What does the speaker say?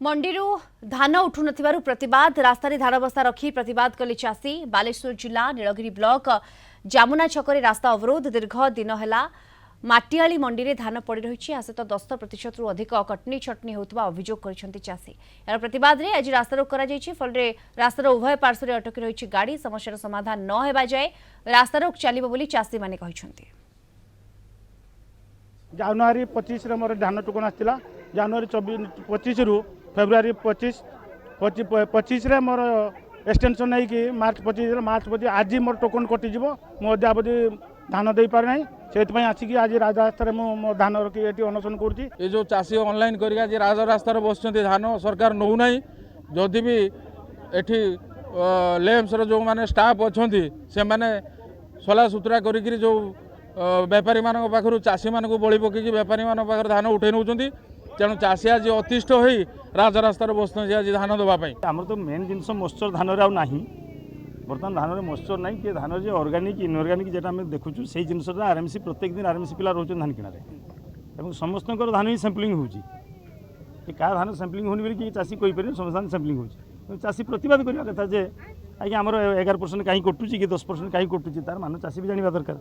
मंडी धान उठु नथिबारु प्रतिवाद रास्ता रे धान बस्ता रखी प्रतिवाद कले चाषी। बालेश्वर जिला नीलगिरी ब्लॉक जामुना छकरे रास्ता अवरोध दीर्घ दिन है। माटियाली मंडी रे धान पड़ रही आ सहित 10% अधिक कटनी छटनी होता अभियोग कर चाषी। यार प्रतिवाद रे आज रास्ता रोक करा फल रास्तार उभय पार्श्व अटकी रही गाड़ी समस्यार समाधान न हेबा जाए रास्ता रोक चलिबो बोली चाषी माने कहिसंती। जनवरी 25 रे मोर धान टुकन आसला। जनवरी 25 रु फेब्रुआरी 25 रे मोर एक्सटेंशन नहीं कि मार्च 25 आज मोर टोकन कटिज मो अद्यावधि धान दे पार नहीं से आसिक आज राजरास्तार मो धान रखी ये अनशन कर जो चाषी ऑनलाइन कर राजरास्तार बस धान सरकार नौ ना जदि भी एठी लेम्स जो माने स्टाफ अच्छा से माने सला सुतरा करी जो बेपारी मान पाखु चाषी मान बड़ी पकईकि बेपारी मान पाखे धान उठे नौ तेणु चाषी आज अतिष्ठ हो राजरास्तार बस आज धान देवाई आम तो मेन जिनस मॉइस्चर धान ना बर्तमान धान में मॉइस्चर ना कि धान जो ऑर्गेनिक इनऑर्गेनिक जेटा आम देखुँ से जिनस आरएमसी प्रत्येक दिन आरएमसी पिला रोच धान किणारे समस्त धान ही सैंपलिंग हो क्या धान सैंपलिंग होनी कि चाषी कहीपर समस्त सैंपलिंग हो चाषी प्रतिवाद करवा कथा जे आज्ञा आमर 11% कहीं कटुची कि 10% कहीं कटुची तार मान चाषी भी जानवा दरकार।